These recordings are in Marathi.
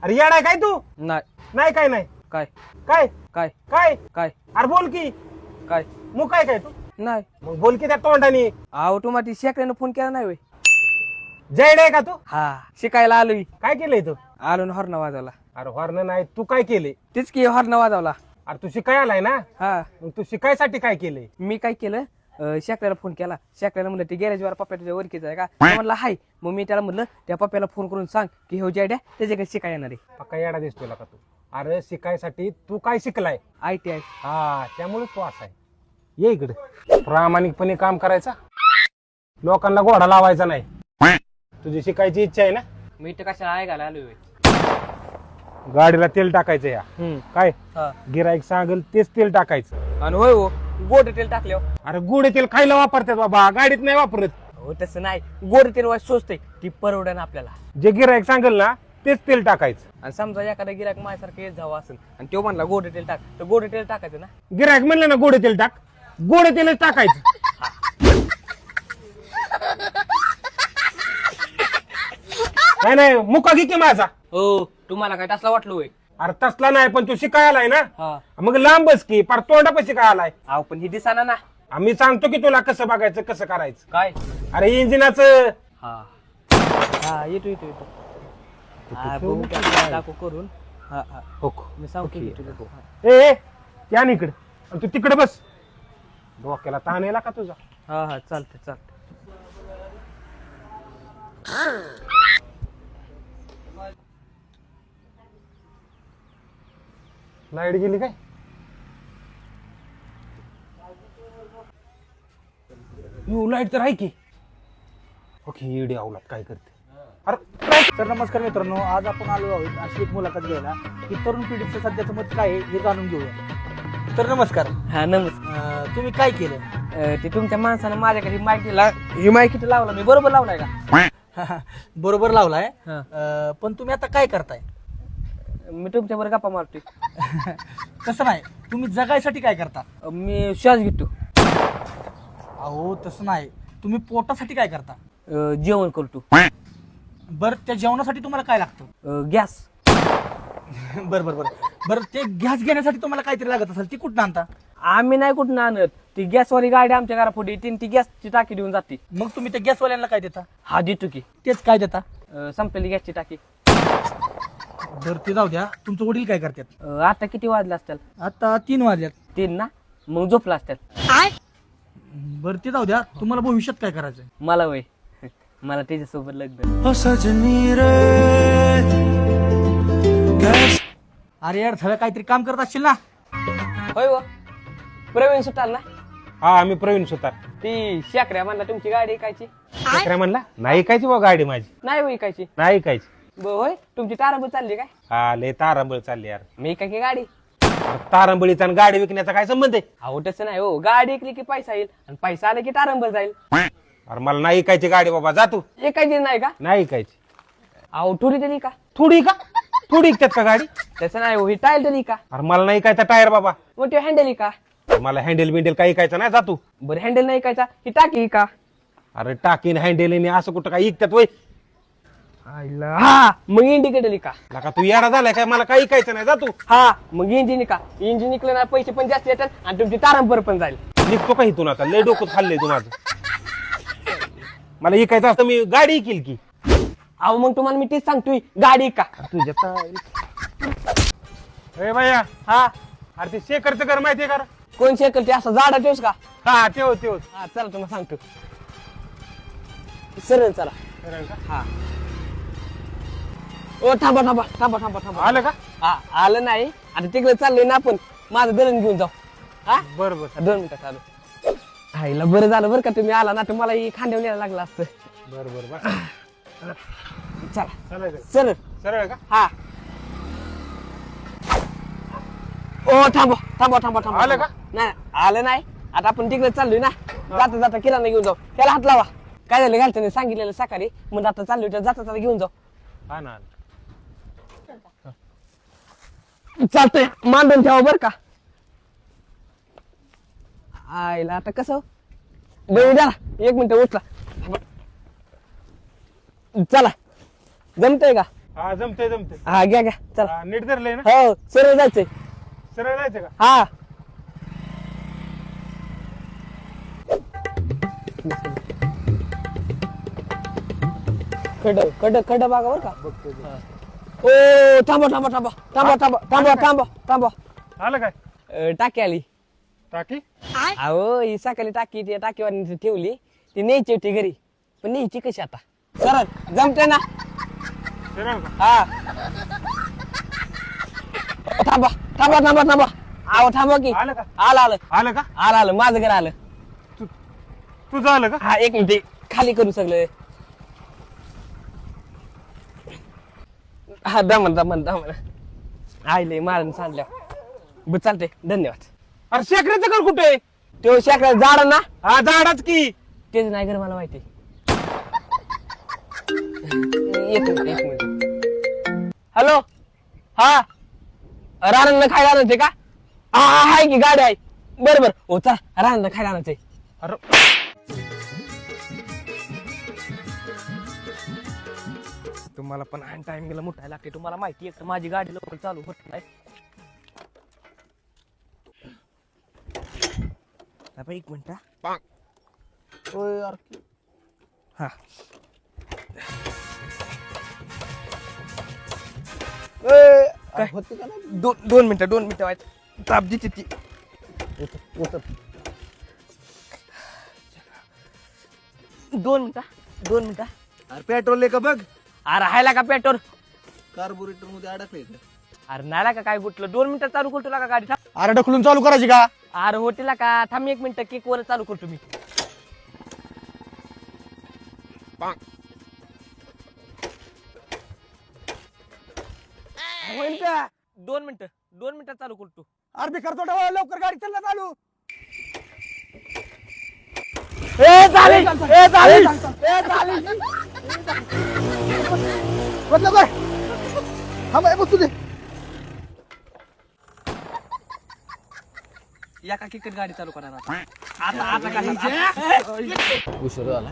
अरे येडाय काय तू? नाही. नाही काय नाही काय काय काय काय काय अरे बोल की. काय मग काय काय तू? नाही. मग बोल की त्या तोंडाने. अहो तुम्हाला शेकड्यानं फोन केला नाही वय? जैड आहे का तू? हा शिकायला आलोय. काय केलंय तू? आलो ना हॉर्न वाजवला. अरे हॉर्न नाही, तू काय केले? तेच की हॉर्न वाजवला. अरे तू शिकाय आलाय ना, हा मग तू शिकायसाठी काय केलंय? मी काय केलं शेकड्याला फोन केला. शेकड्याला म्हणलं ते गॅरेजवर पप्पा तुझ्या ओळखीचा आहे का? तो म्हणला हाय. मग मी त्याला म्हणलं त्या पप्प्याला फोन करून सांग की हो जॅड्या त्याच्याकडे शिकाय येणार आहे. पक्का येडा दिसतोय का तू? अरे शिकायसाठी तू काय शिकलाय? ITI. हा त्यामुळे तू असा आहे. ये इकडे. प्रामाणिकपणे काम करायचा, लोकांना घोडा लावायचा नाही. तुझी शिकायची इच्छा आहे ना? मी तर कशाला ऐकायला आलोय. गाडीला तेल टाकायचं या काय? हा. गिराईक सांगेल तेच तेल टाकायचं. आणि होय हो गोड तेल टाकल्यावर. अरे गोडे तेल खायला वापरतात बाबा, गाडीत नाही वापरत. हो तसं नाही, गोड तेल वाज स्वस्त ती परवडन आपल्याला. जे गिराईक सांगेल ना तेच तेल टाकायचं. आणि समजा एखादा गिराक माझ्यासारखं येत जावं असेल आणि तो म्हणला गोड तेल टाक, तर गोड तेल टाकायचं ना. गिराईक म्हणलं ना गोडे तेल टाक, गोडे तेलच टाकायचं. नाही नाही मुका घे की माझा. हो तुम्हाला काय तसला वाटलं होय? अरे तसला नाही, पण तू शिकाय आलाय ना, हा. मग लांबच की पार तोंडापाशी काय आलाय. अहो पण ही दिसाना ना. आम्ही सांगतो की तुला कसं बघायचं कसं करायचं. काय? अरे इंजिनाचं. हा हा येतो येतो येतो. हा, बघू काय टाकू करून. हा हा हो मी सांगतो की तुला. ए त्या इकडे, आणि तू तिकडे बस. डोक्याला ताण येला का तुझा? हा हा चालतंय चालतंय. लाईट गेली काय? लाईट तर आहे की. ओके येडे अवलात काय करते? अरे तर नमस्कार मित्रांनो, आज आपण आलो आहोत अशी एक मुलाखत घ्यायला की तरुण पिढीचं सध्याचं मत काय आहे हे जाणून घेऊया. तर नमस्कार. हा नमस्कार. तुम्ही काय केलं? ते तुमच्या माणसानं माझ्याकडे माईक दिला. ही माईक किती लावला मी बरोबर लावलाय का? बरोबर लावलाय. हा. पण तुम्ही आता काय करताय? मी तुमच्यावर गप्पा मारतोय. तसं नाही, तुम्ही जगायसाठी काय करता? मी श्वास घेतो. अहो तसं नाही, तुम्ही पोटासाठी काय करता? जेवण करतो. बरं त्या जेवणासाठी तुम्हाला काय लागतं? गॅस. बरं बरं बरं बरं ते गॅस घेण्यासाठी तुम्हाला काहीतरी लागत असेल, ती कुठं आणता? आम्ही नाही कुठं आणत. ती गॅसवाली गाडी आमच्या घरापुढे ती गॅसची टाकी देऊन जाते. मग तुम्ही त्या गॅसवाल्यांना काय देता? हा देतो की. तेच काय देता? संपलेली गॅसची टाकी. बरं ते जाऊ द्या, तुमचं वडील काय करतात? आता किती वाजले असतील? आता 3 वाजल्यात. 3 ना, मग झोपला असतील. बरं ते जाऊ द्या, तुम्हाला भविष्यात काय करायचंय? मला वय मला त्याच्यासोबत लग्न. अरे यार सगळं काहीतरी काम करत असशील ना? होय व प्रवीण सुटाल ना. हा आम्ही प्रवीण सुतार. ती शेकड्या म्हणला तुमची गाडी ऐकायची. काय म्हणला? नाही ऐकायची बा गाडी माझी. नाही हो ऐकायची. नाही ऐकायची. होय तुमची तारांबळ चालली काय? हा लय तारांबळ चालली यार. मी काय की गाडी. अरे तारांबळीचा आणि गाडी विकण्याचा काय संबंध आहे? अहो तसं नाही हो, गाडी ऐकली की पैसा येईल आणि पैसा आला की तारांबळ जाईल. अरे मला नाही ऐकायची गाडी बाबा, जा तू. ऐकायची नाही का? नाही ऐकायची. अहो थोडी तरी का? थोडी का? थोडी ऐकतात का गाडी? तसं नाही हो, ही टायर तरी का? अरे मला नाही ऐकायचा टायर बाबा. मग ते हँडल का? मला हँडल बिंडल काही ऐकायचं नाही, जा तू. बरं हँडल नाही ऐकायचा, ही टाकी का? अरे टाकीन हँडल असं कुठं काय ऐकतात वय? हा मग इंडिकेटर का? नका तू येडा झालाय काय? मला काही ऐकायचं नाही, जा तू. हा मग इंजिन का? इंजिन निघलं ना पैसे पण जास्त येतात आणि तुमची तारांबळ पण जाईल. निघतो का इथून आता? लय डोकं खाल्लंय तू माझं. मला ऐकायचं असतं मी गाडी ऐकील की. अहो मग तुम्हाला मी तेच सांगतोय, गाडी का? तुझ्या ए भैया, हा अरे ते शेखरचं घर माहितीये का रे? कोण शेकल ते असं झाडा ठेवस का? हा तेव तेव. हा चला तुम्हाला सांगतो. सरळ चला. हा ओ थांबा थांबा थांबा थांबा थांबा. आलं का? हा आलं नाही, आता तिकडे चाललोय ना आपण. माझं दळण घेऊन जाऊ. हा बरोबर. 2 मिनिटं चालू. आईला बरं झालं बरं का तुम्ही आला ना, तर मला खांद्यावर न्यायला लागलं असतं. बरोबर. चला सरळ. सरळ का? हा ओ थांबा थांबा थांबा थांबा. आलं का? नाही आलं नाही, आता आपण तिकडे चाललोय ना. जाता जाता किराणा घेऊन जाऊ. त्याला हात लावा. काय झालं घालताना सांगितलेलं सकाळी, मग आता चाललोय तर जाता जाता घेऊन जाऊ. हा ना. चालतंय मांडून ठेवा बर का. आईला आता कसं बरं द्या 1 मिनिट उचला. चला जमतंय का? हा जमते जमते. हा घ्या घ्या चला. नीट धरलंय ना. हो सरळ जायचंय. सरळ जायचं का. हा खड खड खड बघा बर का. ओ थांबा थांबा थांबा थांबा थांबा थांबा थांबा थांबा. आलं काय. टाकी आली. टाकी. अहो ही सकाळी टाकी ती टाकीवर ठेवली ती न्यायची होती घरी पण न्यायची कशी आता. सरळ जमते ना. सरळ का. हा थांबा थांबा थांबा थांबा. अहो थांबा की. आलं का. आलं आलं आलं का. आलं आलं माझं घर आलं. तुझं आलं का. हा एक मिनिट खाली करू सगळं. हा दमन दमन दमन आईले मारून सांडल्या. बरं चालते धन्यवाद. अरे शेकड्याचं घर कुठे. तो शेकडा झाड ना. हा झाडाच की. तेच नाही घर मला माहिती. एक मिनिट एक मिनिट. हॅलो हा रानांना खायला आणायचे का. हा आहे की गाडी आहे. बरोबर हो चला रानांना खायला आणायचंय. अरे तुम्हाला पण टाइम गेला मोठायला लागते. तुम्हाला माहिती आहे माझी गाडी लवकर चालू होत नाही. एक मिनिट हा. दोन मिनिटं व्हायचं ताप जिथे ती. दोन मिनिटं. अरे पेट्रोल आहे का बघ. अरे राहायला का पेट्रोल. कार्बोरेटर मध्ये अडकले. अरे नाला का काय गुटलं. 2 मिनिटं चालू करतो का गाडी. अरे ढकलून चालू करायची का. अरे होटेला का थांब 1 मिनिट केक वर चालू करतो मी. होईल का. 2 मिनिटं चालू करतो. अरे मी करतो लवकर गाडी चालला चालू. बघ तुझे या का किकट गाडी चालू करणार आता उशीर झाला.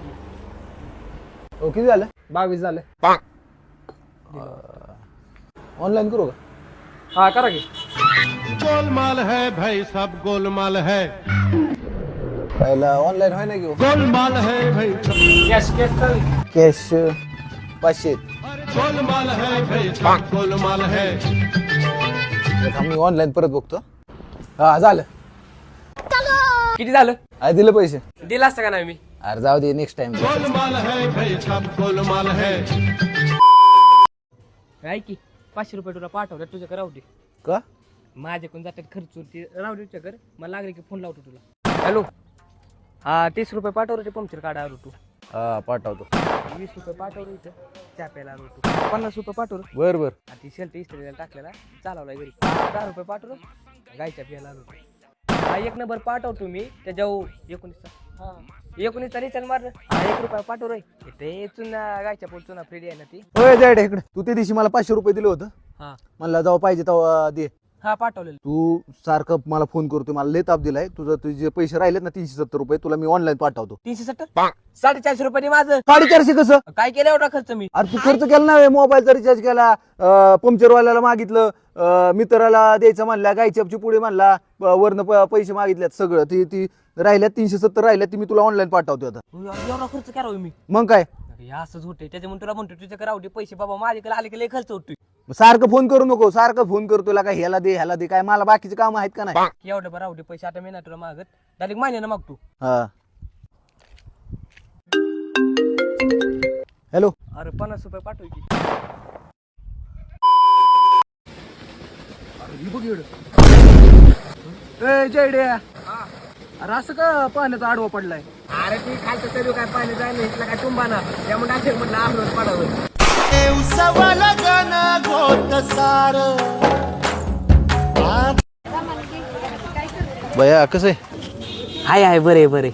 हो किती झालं. 22 झालं. ऑनलाईन करू का. हा करा की. गोलमाल है भाई सब गोलमाल है पहिला ऑनलाईन होय ना घेऊ. गोलमाल है भाई कॅश 500. गोलमाल है भाई सब गोलमाल है. मी ऑनलाईन परत बघतो. हा झालं. किती झालं. अरे दिलं पैसे. दिला असतं का नाही मी. अरे जाऊ दे नेक्स्ट टाइम. गोलमाल है भाई सब गोलमाल है. काय की 500 रुपये तुला पाठवलं तुझ्याकडे राहू दे. का माझ्याकडून जातात खर्चून ते राहू दे तुझ्याकडे. मला लागले की फोन लावतो तुला. हॅलो हा 30 रुपये पाठवलं ते पंक्चर काढा आलो तू. हा पाठवतो. 20 रुपये पाठवलं इथं चहा प्यायला आलो तू. 50 रुपये पाठवलं. बर बर. ती शर्ट इस्त्रीला टाकलेला चालवलाय घरी. 10 रुपये पाठवलं गायच्या प्यायला आलो. हा 1 नंबर पाठवतो मी त्याच्यावर 19 रिचार्ज मारलं. हा 1 रुपया पाठवलं. ते चुना गायच्या पोट चुना फ्री आहे ना ती. होय जायडे इकडे. तू त्या दिवशी मला 500 रुपये दिले होतं. हा मला जेव्हा पाहिजे तेव्हा दे. हा पाठवलेलं. तू सारखं मला फोन करतोय. मला लय ताप दिलाय. तुझे पैसे राहिलेत ना 370 रुपये तुला मी ऑनलाईन पाठवतो. 370 450 रुपये माझं. 450 कसं. काय केलं एवढा खर्च मी. अरे तू खर्च केला ना मोबाईलचा रिचार्ज केला. पंक्चरवाल्याला मागितलं. मित्राला द्यायचं म्हणला. गायचपची पुढे म्हणला. वरनं पैसे मागितल्यात सगळं. ती राहिल्यात 370 राहिल्यात ती मी तुला ऑनलाईन पाठवतो आता. एवढा खर्च करावं मी. मग काय असंच होते त्याच्यामुळे तुला म्हणतो तुझ्याकडे राहू दे पैसे बाबा. माझ्याकडे आले की लय खर्च होतोय. सारखं फोन करू नको. सारखं फोन करतो तुला काय ह्याला दे काय. मला बाकीचे काम आहेत का नाही. एवढं बरं राहू दे पैसे. आता मी ना तुला मागत डायरेक्ट महिन्यानं मागतो. हा हॅलो. अरे 50 रुपये पाठव की. जयड्या अरे असं का पाण्याचा आडवा पडलाय. अरे ती खालचं तरी काय पाणी जायला इथला काय टुंबाना त्यामुळे डायरेक्ट म्हटलं आम्हाला पडावं. बया कसं आहे. हाय बरे बरे.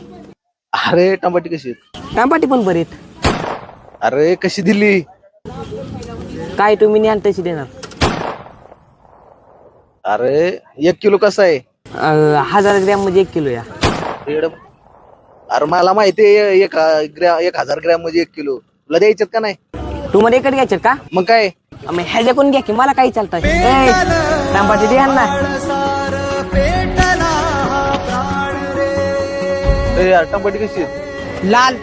अरे टमाटी कशी आहेत. टमाटी पण बरे. अरे कशी दिली. काय तुम्ही न्याल तशी देणार. अरे 1 किलो कसा आहे. 1000 ग्रॅम म्हणजे 1 किलो या. अरे मला माहिती आहे 1000 ग्रॅम म्हणजे 1 किलो. तुला द्यायच्यात का नाही. तुम्हाला एकच घ्यायचे का. मग काय मग ह्याच्याकडून घ्या की मला काही चालतंय टमाटे द्या ना. यार टमाटे कशी आहेत? लाल